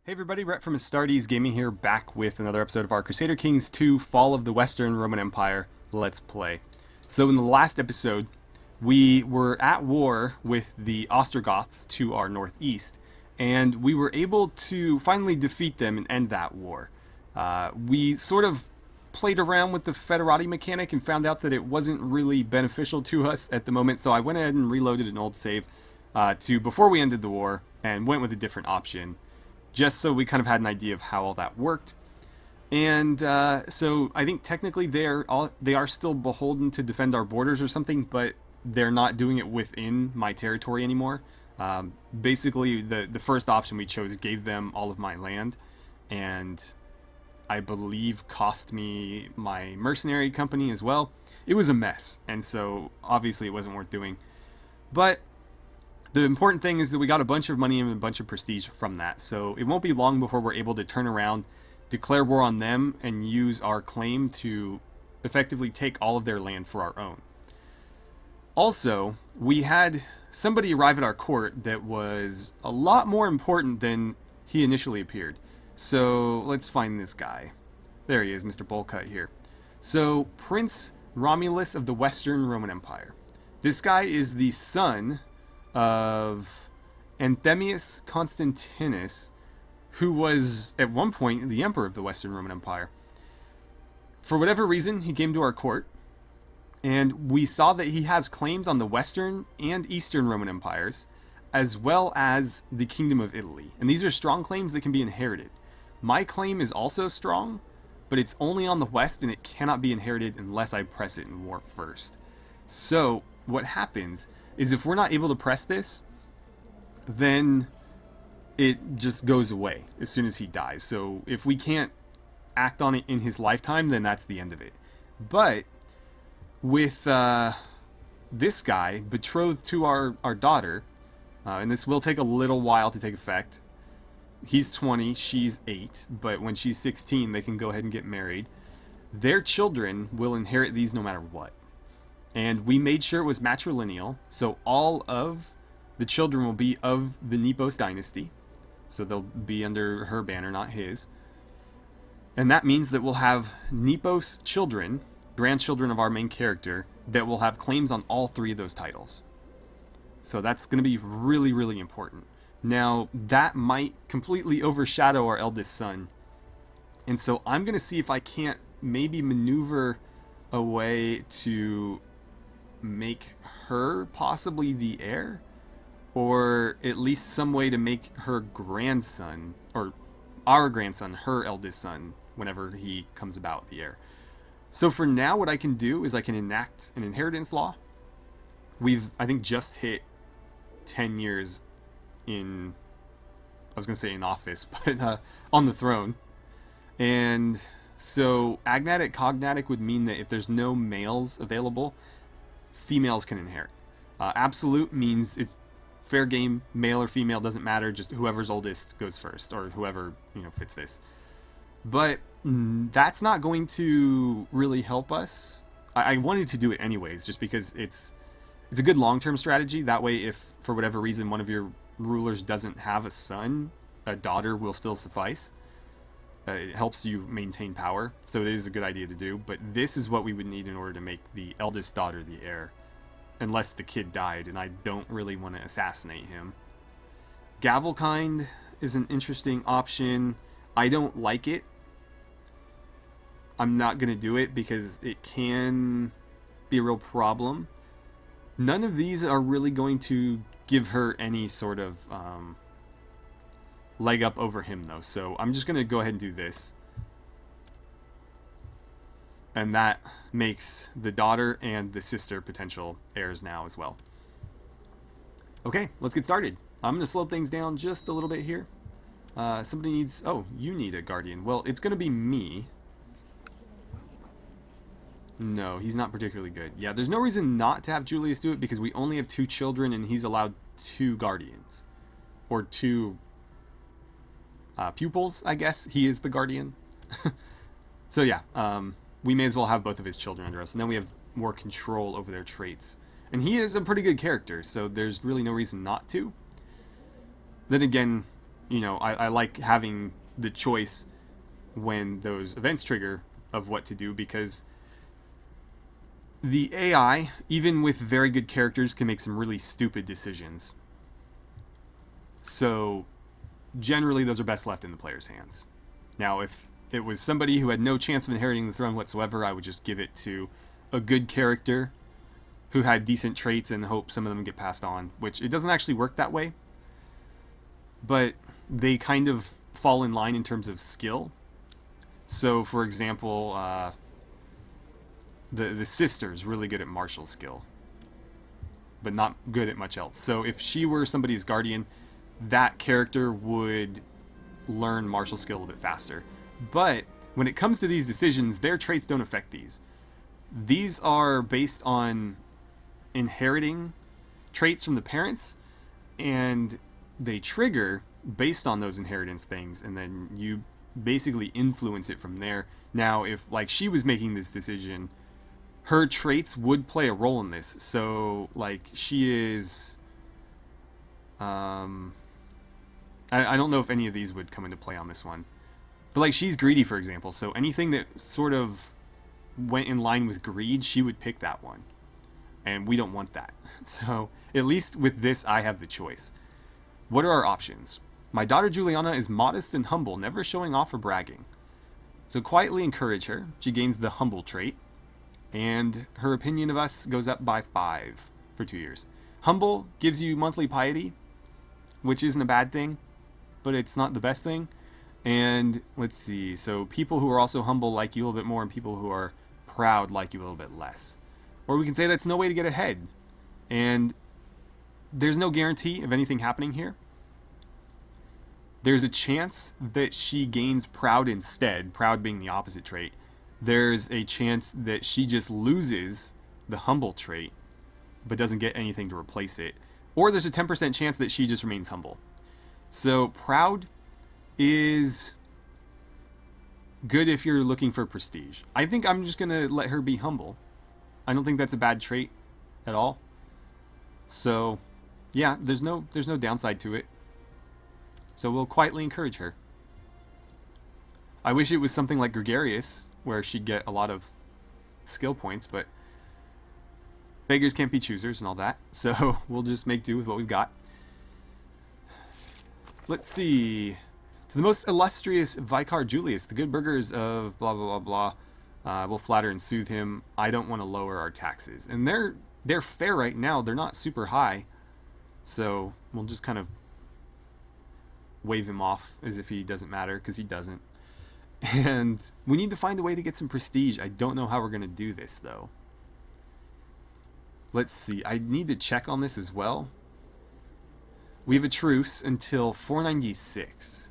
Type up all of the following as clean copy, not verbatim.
Hey everybody, Rhett from AstartesGaming here, back with another episode of our Crusader Kings 2 Fall of the Western Roman Empire Let's Play. So in the last episode, we were at war with the Ostrogoths to our northeast, and we were able to finally defeat them and end that war. We sort of played around with the Federati mechanic and found out that it wasn't really beneficial to us at the moment, so I went ahead and reloaded an old save to before we ended the war and went with a different option, just so we kind of had an idea of how all that worked. And so I think technically they are still beholden to defend our borders or something, but they're not doing it within my territory anymore. Basically, the first option we chose gave them all of my land, and I believe cost me my mercenary company as well. It was a mess, and so obviously it wasn't worth doing. But the important thing is that we got a bunch of money and a bunch of prestige from that, so it won't be long before we're able to turn around, declare war on them, and use our claim to effectively take all of their land for our own. Also, we had somebody arrive at our court that was a lot more important than he initially appeared. So let's find this guy. There he is, Mr. Bullcut here. So, Prince Romulus of the Western Roman Empire. This guy is the son of Anthemius Constantinus, who was at one point the emperor of the Western Roman Empire. For whatever reason, he came to our court, and we saw that he has claims on the Western and Eastern Roman Empires, as well as the Kingdom of Italy. And these are strong claims that can be inherited. My claim is also strong, but it's only on the West, and it cannot be inherited unless I press it in war first. So, what happens is if we're not able to press this, then it just goes away as soon as he dies. So if we can't act on it in his lifetime, then that's the end of it. But with this guy betrothed to our daughter, and this will take a little while to take effect. He's 20, she's 8, but when she's 16, they can go ahead and get married. Their children will inherit these no matter what. And we made sure it was matrilineal, so all of the children will be of the Nepos dynasty. So they'll be under her banner, not his. And that means that we'll have Nepos children, grandchildren of our main character, that will have claims on all 3 of those titles. So that's going to be really, really important. Now, that might completely overshadow our eldest son. And so I'm going to see if I can't maybe maneuver a way to make her possibly the heir, or at least some way to make her grandson, or our grandson, her eldest son, whenever he comes about, the heir. So for now, what I can do is I can enact an inheritance law. We've, I think, just hit 10 years in, I was going to say in office, but on the throne. And so agnatic cognatic would mean that if there's no males available, females can inherit. Absolute means it's fair game, male or female, doesn't matter, just whoever's oldest goes first, or whoever, fits this. But that's not going to really help us. I wanted to do it anyways, just because it's a good long-term strategy. That way, if for whatever reason one of your rulers doesn't have a son, a daughter will still suffice. It helps you maintain power, so it is a good idea to do, but this is what we would need in order to make the eldest daughter the heir, unless the kid died, and I don't really want to assassinate him. Gavelkind is an interesting option. I don't like it. I'm not going to do it because it can be a real problem. None of these are really going to give her any sort of leg up over him, though, so I'm just going to go ahead and do this. And that makes the daughter and the sister potential heirs now as well. Okay, let's get started. I'm going to slow things down just a little bit here. Somebody needs... Oh, you need a guardian. Well, it's going to be me. No, he's not particularly good. Yeah, there's no reason not to have Julius do it because we only have 2 children and he's allowed 2 guardians. Or 2... pupils, I guess. He is the guardian. So yeah, we may as well have both of his children under us, and then we have more control over their traits. And he is a pretty good character, so there's really no reason not to. Then again, I like having the choice when those events trigger of what to do, because the AI, even with very good characters, can make some really stupid decisions. So generally those are best left in the player's hands. Now, if it was somebody who had no chance of inheriting the throne whatsoever, I would just give it to a good character who had decent traits and hope some of them get passed on, which it doesn't actually work that way. But they kind of fall in line in terms of skill. So, for example, the sister's really good at martial skill, but not good at much else. So if she were somebody's guardian, that character would learn martial skill a little bit faster. But when it comes to these decisions, their traits don't affect these. These are based on inheriting traits from the parents, and they trigger based on those inheritance things, and then you basically influence it from there. Now, if like she was making this decision, her traits would play a role in this. So like she is I don't know if any of these would come into play on this one, but like she's greedy, for example, so anything that sort of went in line with greed, she would pick that one, and we don't want that. So at least with this, I have the choice. What are our options? My daughter Juliana is modest and humble, never showing off or bragging. So quietly encourage her. She gains the humble trait, and her opinion of us goes up by 5 for 2 years. Humble gives you monthly piety, which isn't a bad thing, but it's not the best thing. And let's see, so people who are also humble like you a little bit more, and people who are proud like you a little bit less. Or we can say that's no way to get ahead. And there's no guarantee of anything happening here. There's a chance that she gains proud instead, proud being the opposite trait. There's a chance that she just loses the humble trait, but doesn't get anything to replace it. Or there's a 10% chance that she just remains humble. So proud is good if you're looking for prestige. I think I'm just going to let her be humble. I don't think that's a bad trait at all. So, yeah, there's no downside to it. So we'll quietly encourage her. I wish it was something like gregarious, where she'd get a lot of skill points, but beggars can't be choosers and all that. So we'll just make do with what we've got. Let's see. To the most illustrious Vicar Julius, the good burghers of blah blah blah blah will flatter and soothe him. I don't want to lower our taxes, and they're fair right now. They're not super high, so we'll just kind of wave him off as if he doesn't matter, because he doesn't. And we need to find a way to get some prestige. I don't know how we're going to do this, though. Let's see. I need to check on this as well. We have a truce until 496.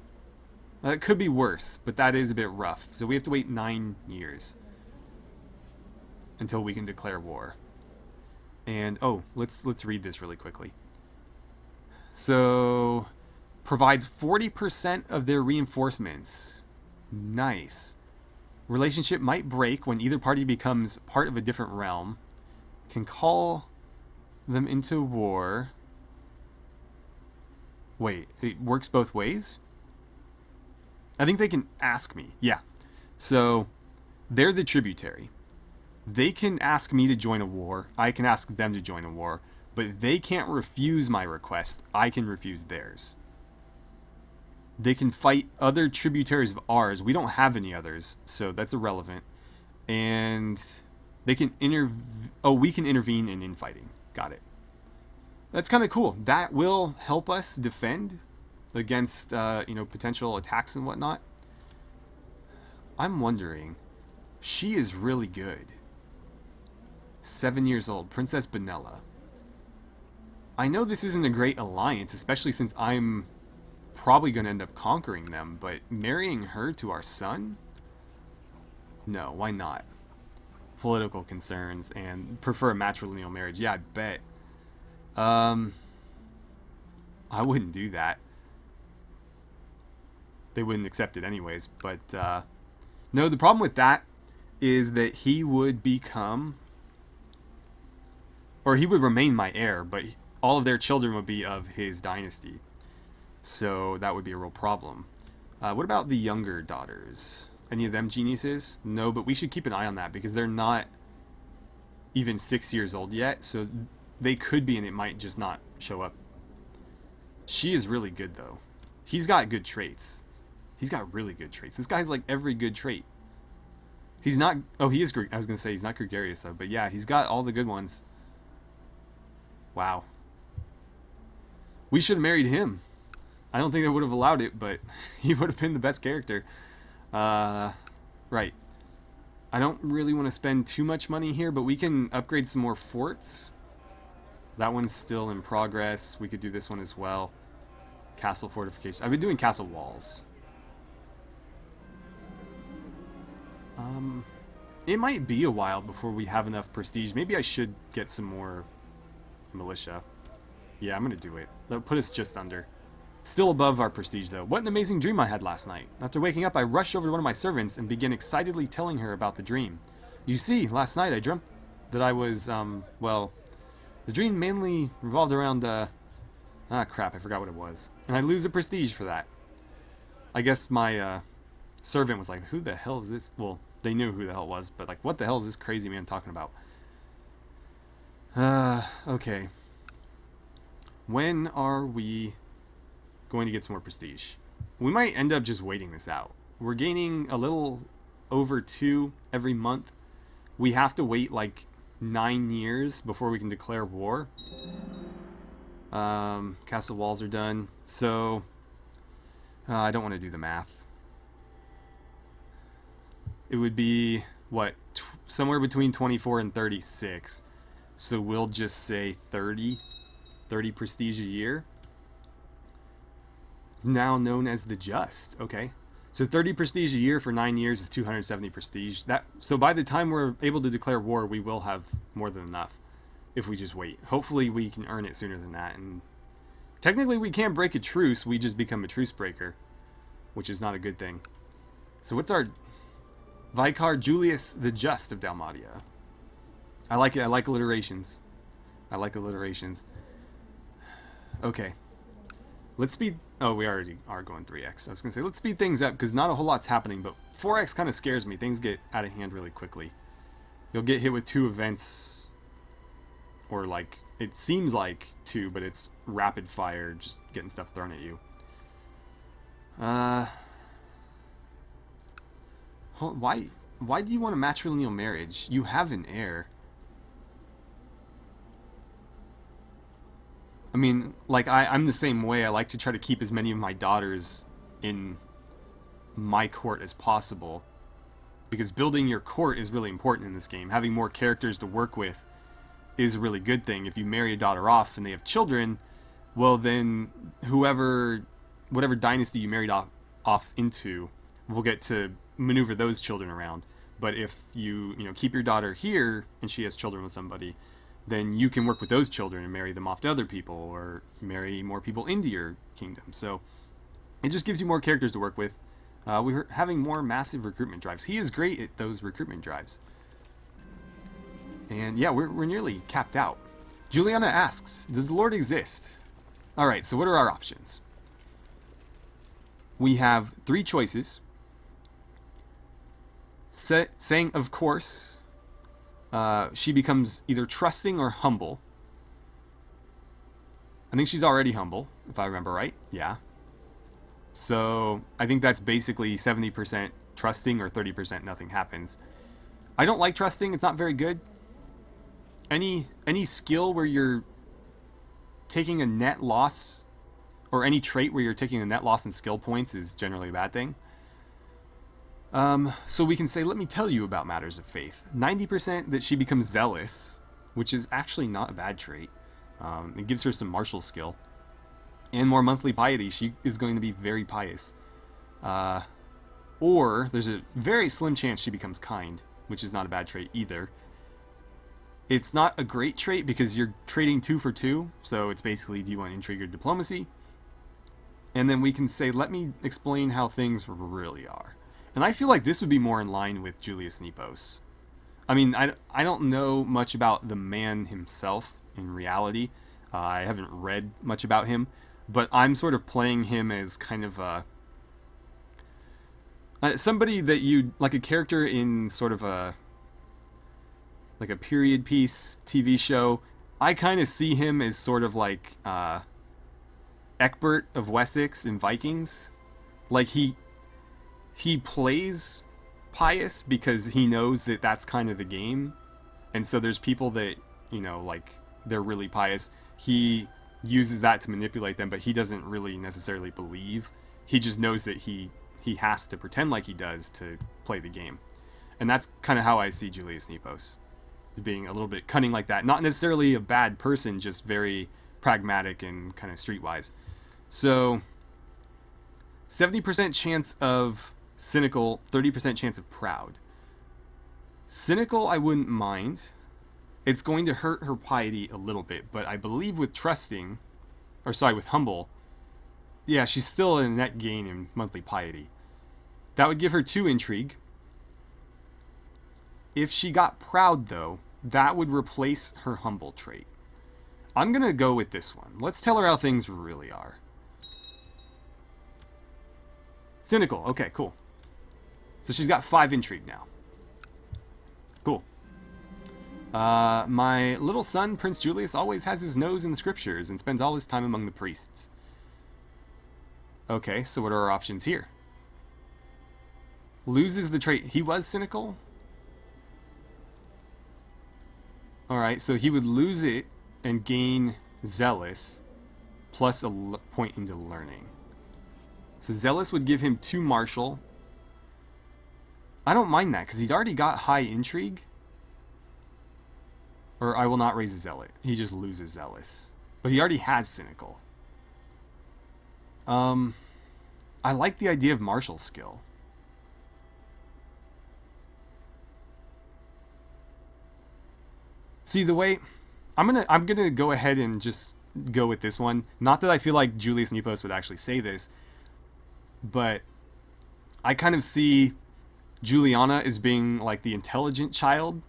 It could be worse, but that is a bit rough. So we have to wait 9 years until we can declare war. And, oh, let's read this really quickly. So, provides 40% of their reinforcements. Nice. Relationship might break when either party becomes part of a different realm. Can call them into war. Wait, it works both ways? I think they can ask me. Yeah. So, they're the tributary. They can ask me to join a war. I can ask them to join a war. But they can't refuse my request. I can refuse theirs. They can fight other tributaries of ours. We don't have any others, so that's irrelevant. And they can we can intervene in infighting. Got it. That's kind of cool. That will help us defend against potential attacks and whatnot. I'm wondering, she is really good. 7 years old, Princess Benella. I know this isn't a great alliance, especially since I'm probably going to end up conquering them, but marrying her to our son? No, why not? Political concerns and prefer a matrilineal marriage. Yeah, I bet. I wouldn't do that. They wouldn't accept it anyways, but no, the problem with that is that he would become, or he would remain my heir, but all of their children would be of his dynasty. So that would be a real problem. What about the younger daughters? Any of them geniuses? No, but we should keep an eye on that because they're not even 6 years old yet, so they could be, and it might just not show up. She is really good, though. He's got good traits. He's got really good traits. This guy's like every good trait. He's not... Oh, he is... I was going to say he's not gregarious, though. But yeah, he's got all the good ones. Wow. We should have married him. I don't think they would have allowed it, but he would have been the best character. Right. I don't really want to spend too much money here, but we can upgrade some more forts. That one's still in progress. We could do this one as well. Castle fortification. I've been doing castle walls. It might be a while before we have enough prestige. Maybe I should get some more militia. Yeah, I'm going to do it. That'll put us just under. Still above our prestige, though. What an amazing dream I had last night. After waking up, I rushed over to one of my servants and began excitedly telling her about the dream. You see, last night I dreamt that I was, well, the dream mainly revolved around, crap, I forgot what it was. And I lose a prestige for that. I guess my, servant was like, who the hell is this? Well, they knew who the hell it was, but like, what the hell is this crazy man talking about? Okay. When are we going to get some more prestige? We might end up just waiting this out. We're gaining a little over 2 every month. We have to wait like 9 years before we can declare war. Castle walls are done. So, I don't want to do the math. It would be, what, somewhere between 24 and 36. So we'll just say 30 prestige a year. It's now known as the Just. Okay. So 30 prestige a year for 9 years is 270 prestige. So by the time we're able to declare war, we will have more than enough if we just wait. Hopefully we can earn it sooner than that. And technically we can't break a truce. We just become a truce breaker, which is not a good thing. So what's our... Vicar Julius the Just of Dalmatia. I like it. I like alliterations. Okay. Let's speed... Oh, we already are going 3x. I was going to say, let's speed things up, because not a whole lot's happening, but 4x kind of scares me. Things get out of hand really quickly. You'll get hit with 2 events, or like, it seems like 2, but it's rapid fire, just getting stuff thrown at you. Why do you want a matrilineal marriage? You have an heir. I mean, like, I'm the same way. I like to try to keep as many of my daughters in my court as possible. Because building your court is really important in this game. Having more characters to work with is a really good thing. If you marry a daughter off and they have children, well then, whatever dynasty you married off into will get to maneuver those children around. But if you keep your daughter here and she has children with somebody, then you can work with those children and marry them off to other people, or marry more people into your kingdom. So it just gives you more characters to work with. We're having more massive recruitment drives. He is great at those recruitment drives. And yeah, we're nearly capped out. Juliana asks, does the Lord exist? Alright, so what are our options? We have 3 choices. Saying, of course, she becomes either trusting or humble. I think she's already humble, if I remember right. Yeah. So I think that's basically 70% trusting or 30% nothing happens. I don't like trusting. It's not very good. Any skill where you're taking a net loss, or any trait where you're taking a net loss in skill points, is generally a bad thing. So we can say, let me tell you about matters of faith. 90% that she becomes zealous, which is actually not a bad trait. It gives her some martial skill. And more monthly piety. She is going to be very pious. Or there's a very slim chance she becomes kind, which is not a bad trait either. It's not a great trait because you're trading 2 for 2. So it's basically, do you want intrigue or diplomacy? And then we can say, let me explain how things really are. And I feel like this would be more in line with Julius Nepos. I mean, I don't know much about the man himself in reality. I haven't read much about him. but I'm sort of playing him as kind of somebody that you like, a character in sort of a like a period piece TV show. I kind of see him as sort of like Egbert of Wessex in Vikings. Like he plays pious because he knows that that's kind of the game, and so there's people that, you know, like, they're really pious. He uses that to manipulate them, but he doesn't really necessarily believe. He just knows that he has to pretend like he does to play the game. And that's kind of how I see Julius Nepos, being a little bit cunning like that. Not necessarily a bad person, just very pragmatic and kind of streetwise. So 70% chance of cynical, 30% chance of proud. Cynical, I wouldn't mind. It's going to hurt her piety a little bit, but I believe with trusting, with humble, yeah, she's still in a net gain in monthly piety. That would give her 2 intrigue. If she got proud, though, that would replace her humble trait. I'm going to go with this one. Let's tell her how things really are. Cynical. Okay, cool. So she's got 5 intrigue now. Cool. My little son, Prince Julius, always has his nose in the scriptures and spends all his time among the priests. Okay, so what are our options here? Loses the trait. He was cynical? Alright, so he would lose it and gain zealous plus a point into learning. So zealous would give him 2 martial. I don't mind that because he's already got high intrigue. Or I will not raise a zealot. He just loses zealous. But he already has cynical. I like the idea of martial skill. See, the way I'm gonna go ahead and just go with this one. Not that I feel like Julius Nepos would actually say this, but I kind of see Juliana as being like the intelligent child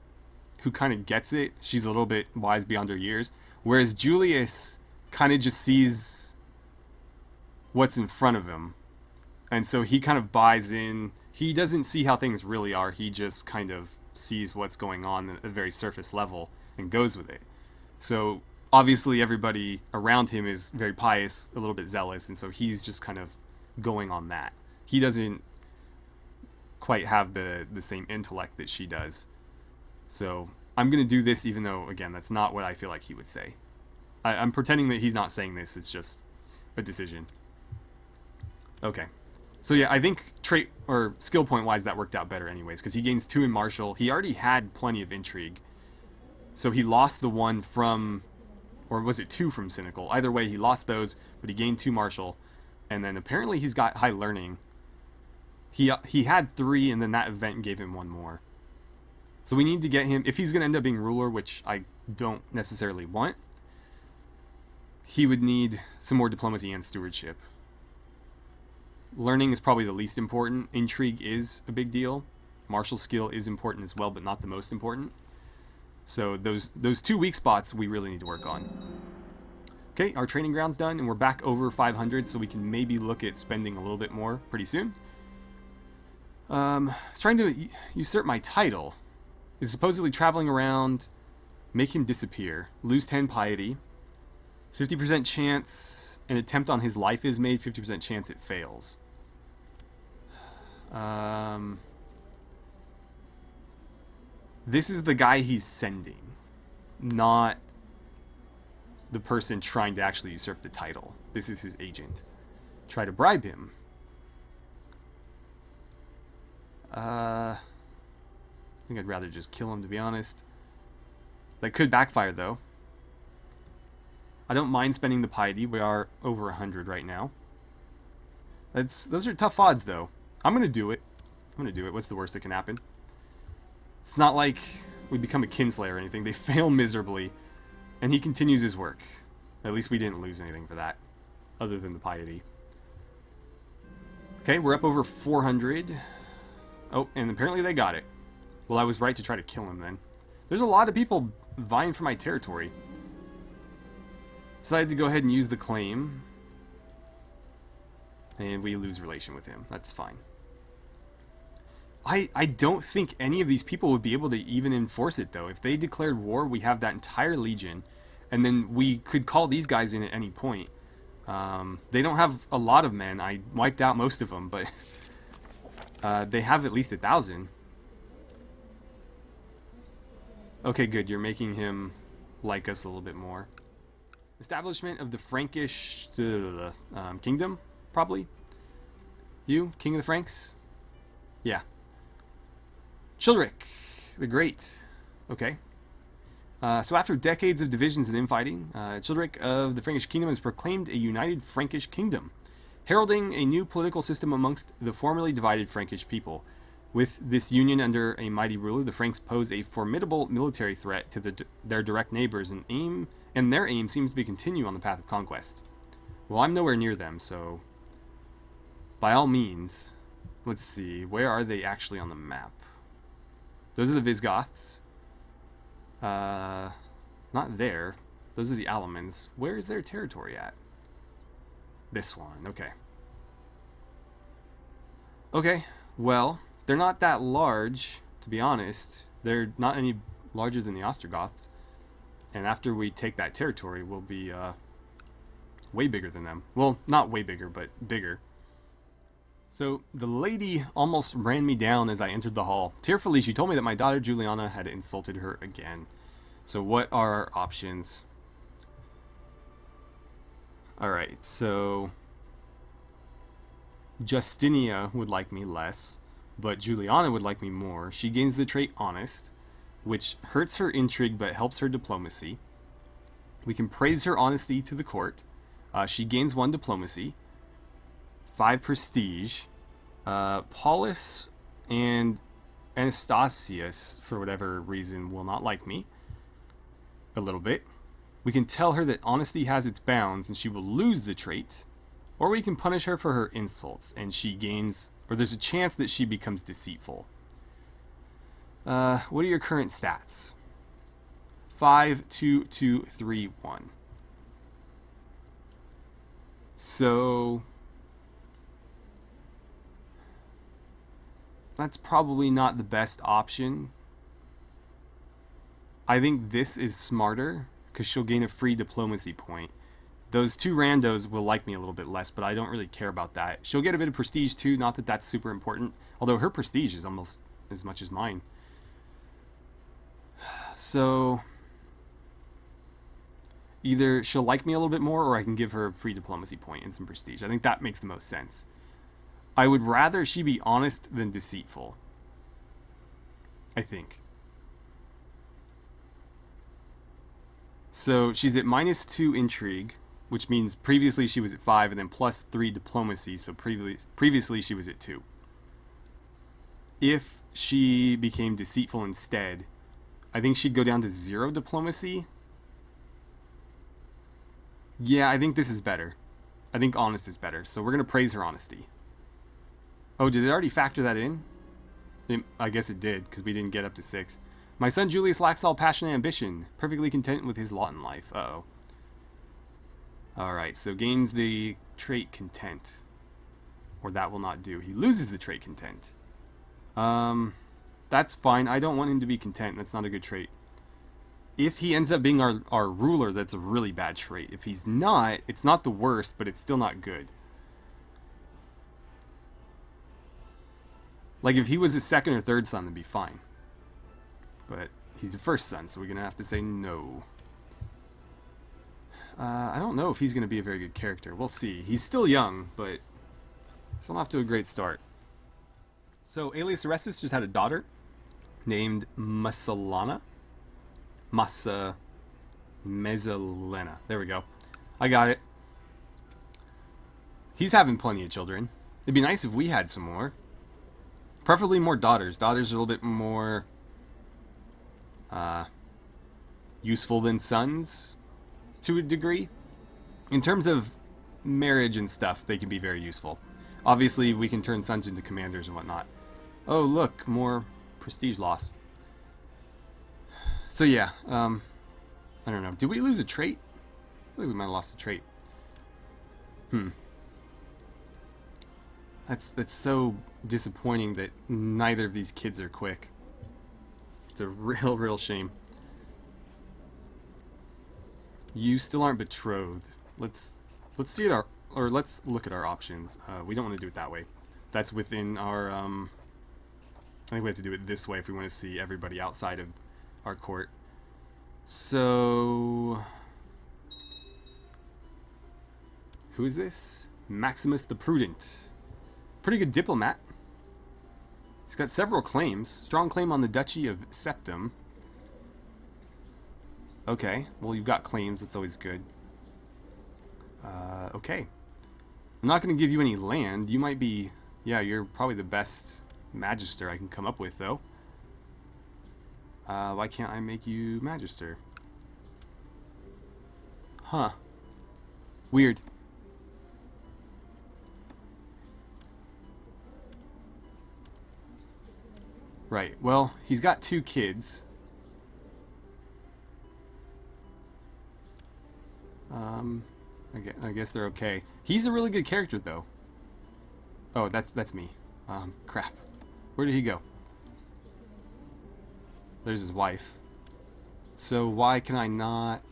who kind of gets it. She's a little bit wise beyond her years, whereas Julius kind of just sees what's in front of him, and so he kind of buys in. He doesn't see how things really are. He just kind of sees what's going on at a very surface level and goes with it. So obviously everybody around him is very pious, a little bit zealous, and so he's just kind of going on that. He doesn't quite have the same intellect that she does. So I'm going to do this even though, again, that's not what I feel like he would say. I'm pretending that he's not saying this. It's just a decision. Okay. So yeah, I think trait or skill point wise that worked out better anyways, because he gains 2 in martial. He already had plenty of intrigue. So he lost the 1 from, or was it 2 from cynical? Either way, he lost those, but he gained 2 martial. And then apparently he's got high learning. He had 3, and then that event gave him 1 more. So we need to get him, if he's going to end up being ruler, which I don't necessarily want, he would need some more diplomacy and stewardship. Learning is probably the least important. Intrigue is a big deal. Martial skill is important as well, but not the most important. So those 2 weak spots we really need to work on. Okay, our training ground's done, and we're back over 500, so we can maybe look at spending a little bit more pretty soon. It's trying to usurp my title. Is supposedly traveling around, make him disappear, lose 10 piety, 50% chance an attempt on his life is made, 50% chance it fails. This is the guy he's sending, not the person trying to actually usurp the title. This is his agent. Try to bribe him. I think I'd rather just kill him, to be honest. That could backfire, though. I don't mind spending the piety. We are over 100 right now. Those are tough odds, though. I'm going to do it. What's the worst that can happen? It's not like we become a kinslayer or anything. They fail miserably, and he continues his work. At least we didn't lose anything for that, other than the piety. Okay, we're up over 400. Oh, and apparently they got it. Well, I was right to try to kill him then. There's a lot of people vying for my territory. Decided to go ahead and use the claim. And we lose relation with him. That's fine. I don't think any of these people would be able to even enforce it, though. If they declared war, we have that entire legion, and then we could call these guys in at any point. They don't have a lot of men. I wiped out most of them, but they have at least 1,000. Okay, good. You're making him like us a little bit more. Establishment of the Frankish kingdom, probably. You, King of the Franks? Yeah. Childeric the Great. Okay. So after decades of divisions and infighting, Childeric of the Frankish kingdom has proclaimed a united Frankish kingdom, heralding a new political system amongst the formerly divided Frankish people. With this union under a mighty ruler, the Franks pose a formidable military threat to their direct neighbors, and their aim seems to be continue on the path of conquest. Well, I'm nowhere near them, so by all means, let's see, where are they actually on the map? Those are the Visigoths. Not there. Those are the Alamans. Where is their territory at? This one, okay. Okay, well, they're not that large, to be honest. They're not any larger than the Ostrogoths. And after we take that territory, we'll be way bigger than them. Well, not way bigger, but bigger. So the lady almost ran me down as I entered the hall. Tearfully, she told me that my daughter Juliana had insulted her again. So what are our options? Alright, so Justinia would like me less, but Juliana would like me more. She gains the trait honest, which hurts her intrigue but helps her diplomacy. We can praise her honesty to the court. She gains 1 diplomacy, 5 prestige. Paulus and Anastasius, for whatever reason, will not like me. A little bit. We can tell her that honesty has its bounds and she will lose the trait. Or we can punish her for her insults and she gains, or there's a chance that she becomes deceitful. What are your current stats? 5, 2, 2, 3, 1. So that's probably not the best option. I think this is smarter because she'll gain a free diplomacy point. Those 2 randos will like me a little bit less, but I don't really care about that. She'll get a bit of prestige too, not that that's super important. Although her prestige is almost as much as mine. So either she'll like me a little bit more or I can give her a free diplomacy point and some prestige. I think that makes the most sense. I would rather she be honest than deceitful. I think. So she's at -2 intrigue, which means previously she was at 5 and then +3 diplomacy, so previously she was at 2. If she became deceitful instead, I think she'd go down to 0 diplomacy. Yeah, I think this is better. I think honest is better, so we're going to praise her honesty. Oh, did it already factor that in? I guess it did, because we didn't get up to 6. My son Julius lacks all passion and ambition, perfectly content with his lot in life. Uh-oh. Alright, so gains the trait content. Or that will not do. He loses the trait content. That's fine. I don't want him to be content. That's not a good trait. If he ends up being our ruler, that's a really bad trait. If he's not, it's not the worst, but it's still not good. Like, if he was his 2nd or 3rd son, that'd be fine. But he's a 1st son, so we're going to have to say no. I don't know if he's going to be a very good character. We'll see. He's still young, but still off to a great start. So, Aelius Orestes just had a daughter named Mesalana. Mesalena. There we go. I got it. He's having plenty of children. It'd be nice if we had some more. Preferably more daughters. Daughters are a little bit more useful than sons to a degree. In terms of marriage and stuff, they can be very useful. Obviously, we can turn sons into commanders and whatnot. Oh, look, more prestige loss. So yeah, I don't know. Did we lose a trait? I think we might have lost a trait. That's so disappointing that neither of these kids are quick. It's a real shame. You still aren't betrothed. Let's see it let's look at our options. We don't want to do it that way. That's within our I think we have to do it this way if we want to see everybody outside of our court. So who is this? Maximus the Prudent. Pretty good diplomat. He's got several claims. Strong claim on the Duchy of Septim. Okay, well, you've got claims. That's always good. Okay. I'm not going to give you any land. You might be... Yeah, you're probably the best magister I can come up with, though. Why can't I make you magister? Huh. Weird. Right, well, he's got 2 kids. I guess they're okay. He's a really good character, though. Oh, that's me. Crap. Where did he go? There's his wife. So why can I not...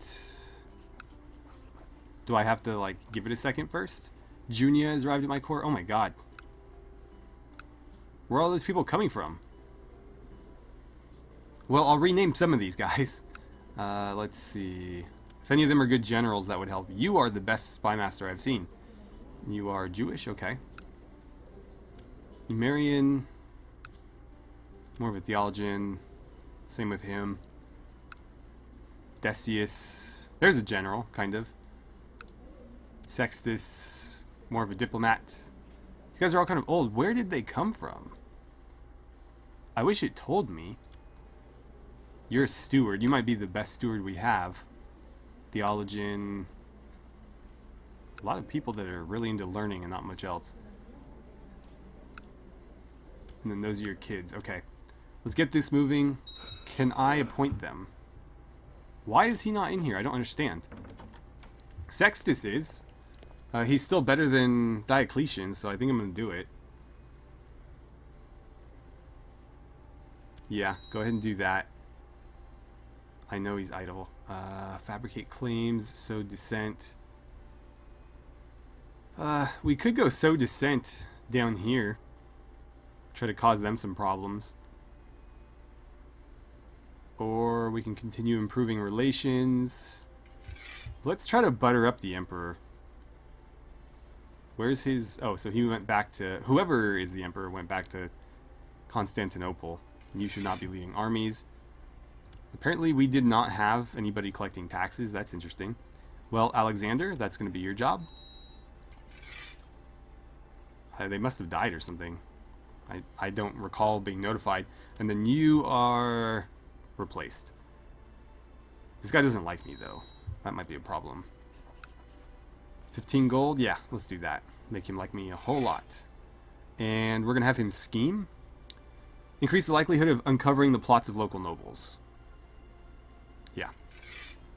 Do I have to, like, give it a second first? Junia has arrived at my court. Oh my god. Where are all those people coming from? Well, I'll rename some of these guys. Let's see... If any of them are good generals, that would help. You are the best spy master I've seen. You are Jewish, okay. Marian, more of a theologian. Same with him. Decius, there's a general, kind of. Sextus, more of a diplomat. These guys are all kind of old. Where did they come from? I wish it told me. You're a steward. You might be the best steward we have. Theologian. A lot of people that are really into learning and not much else. And then those are your kids. Okay. Let's get this moving. Can I appoint them? Why is he not in here? I don't understand. Sextus is. He's still better than Diocletian, so I think I'm going to do it. Yeah, go ahead and do that. I know he's idle. Fabricate claims, sow dissent. We could go sow dissent down here. Try to cause them some problems. Or we can continue improving relations. Let's try to butter up the Emperor. Where's his... Oh, so he went back to... Whoever is the Emperor went back to Constantinople. You should not be leading armies. Apparently we did not have anybody collecting taxes. That's interesting. Well, Alexander, that's going to be your job. They must have died or something. I don't recall being notified. And then you are replaced. This guy doesn't like me, though. That might be a problem. 15 gold? Yeah, let's do that. Make him like me a whole lot. And we're going to have him scheme. Increase the likelihood of uncovering the plots of local nobles. Yeah.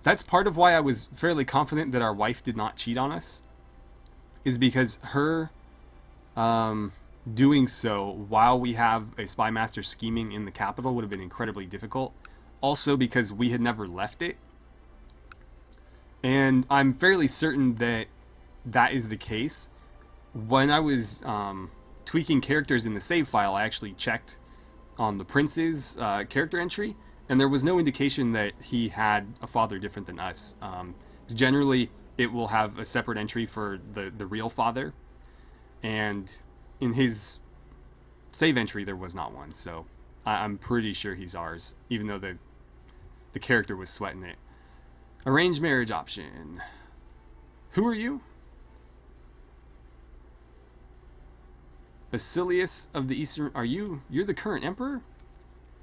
That's part of why I was fairly confident that our wife did not cheat on us. Is because her doing so while we have a spy master scheming in the capital would have been incredibly difficult. Also because we had never left it. And I'm fairly certain that that is the case. When I was tweaking characters in the save file, I actually checked on the prince's character entry, and there was no indication that he had a father different than us. Generally, it will have a separate entry for the real father, and in his save entry, there was not one. So I'm pretty sure he's ours, even though the character was sweating it. Arranged marriage option. Who are you? Basilius of the Eastern... You're the current emperor?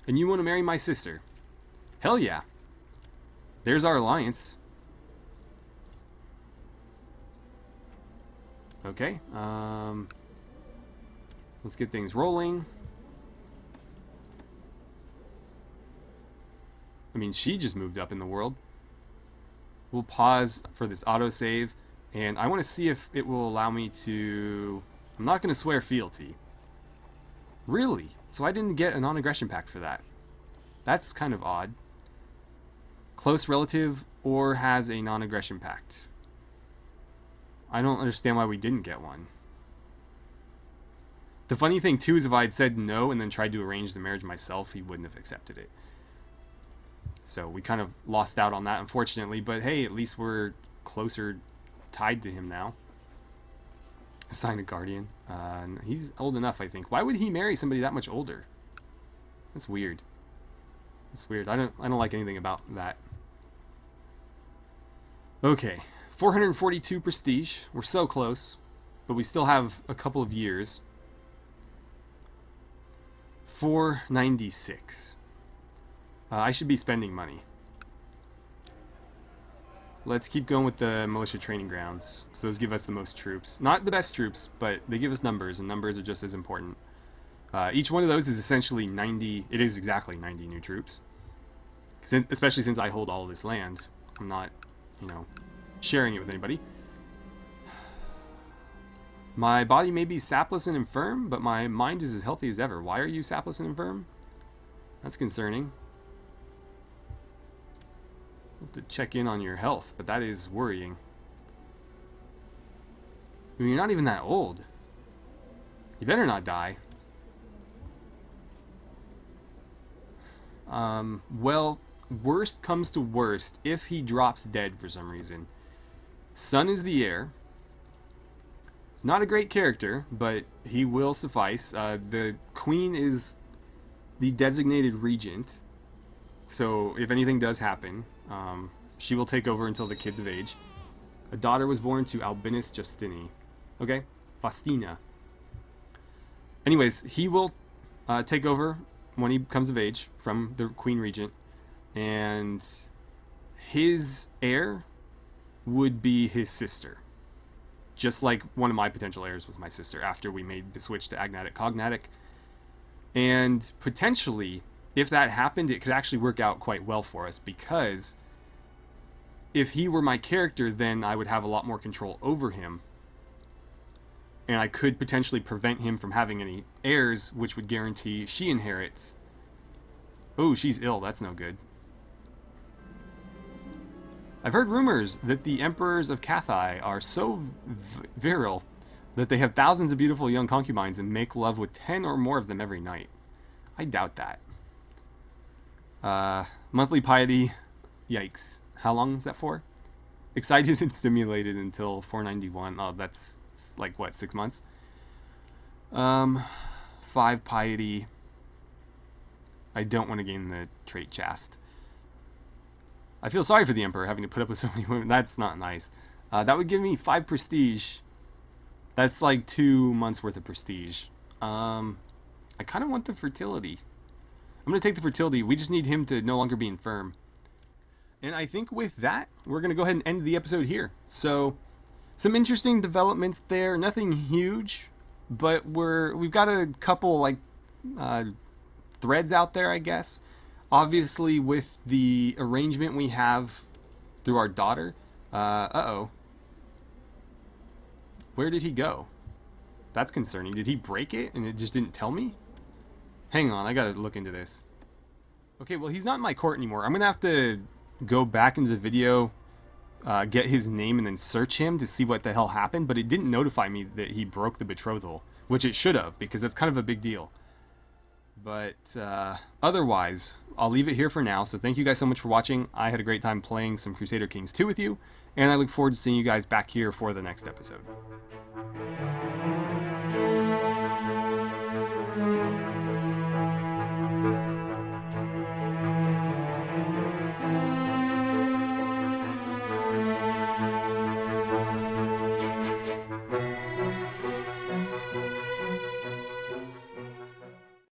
And you want to marry my sister? Hell yeah. There's our alliance. Okay. Let's get things rolling. I mean, she just moved up in the world. We'll pause for this autosave. And I want to see if it will allow me to... I'm I'm not going to swear fealty. Really? So I didn't get a non-aggression pact for that. That's kind of odd. Close relative or has a non-aggression pact. I don't understand why we didn't get one. The funny thing too is if I had said no and then tried to arrange the marriage myself, he wouldn't have accepted it. So we kind of lost out on that, unfortunately. But hey, at least we're closer tied to him now. Assign a guardian. He's old enough, I think. Why would he marry somebody that much older? That's weird. That's weird. I don't like anything about that. Okay, 442 prestige. We're so close, but we still have a couple of years. 496. I should be spending money. Let's keep going with the militia training grounds, so those give us the most troops. Not the best troops, but they give us numbers, and numbers are just as important. Each one of those is essentially 90, it is exactly 90 new troops. Especially since I hold all of this land. I'm not, sharing it with anybody. My body may be sapless and infirm, but my mind is as healthy as ever. Why are you sapless and infirm? That's concerning. I'll have to check in on your health, but that is worrying. I mean, you're not even that old. You better not die. Well, worst comes to worst, if he drops dead for some reason. Son is the heir. He's not a great character, but he will suffice. The queen is the designated regent, so if anything does happen, she will take over until the kid's of age. A daughter was born to Albinus Justini. Okay? Faustina. Anyways, he will take over when he comes of age from the queen regent, and his heir would be his sister. Just like one of my potential heirs was my sister after we made the switch to agnatic cognatic. And potentially, if that happened, it could actually work out quite well for us, because if he were my character, then I would have a lot more control over him. And I could potentially prevent him from having any heirs, which would guarantee she inherits. Oh, she's ill. That's no good. I've heard rumors that the emperors of Cathay are so virile that they have thousands of beautiful young concubines and make love with 10 or more of them every night. I doubt that. Monthly piety. Yikes. How long is that for? Excited and stimulated until 491. Oh, that's like, what, 6 months? 5 piety. I don't want to gain the trait chaste. I feel sorry for the emperor having to put up with so many women. That's not nice. That would give me 5 prestige. That's like 2 months worth of prestige. I kind of want the fertility. I'm going to take the fertility. We just need him to no longer be infirm. And I think with that, we're going to go ahead and end the episode here. So, some interesting developments there. Nothing huge, but we've got a couple threads out there, I guess. Obviously, with the arrangement we have through our daughter. Uh-oh. Where did he go? That's concerning. Did he break it and it just didn't tell me? Hang on, I gotta look into this. Okay, well, he's not in my court anymore. I'm gonna have to go back into the video, get his name, and then search him to see what the hell happened, but it didn't notify me that he broke the betrothal, which it should have, because that's kind of a big deal. But otherwise, I'll leave it here for now. So thank you guys so much for watching. I had a great time playing some Crusader Kings 2 with you, and I look forward to seeing you guys back here for the next episode.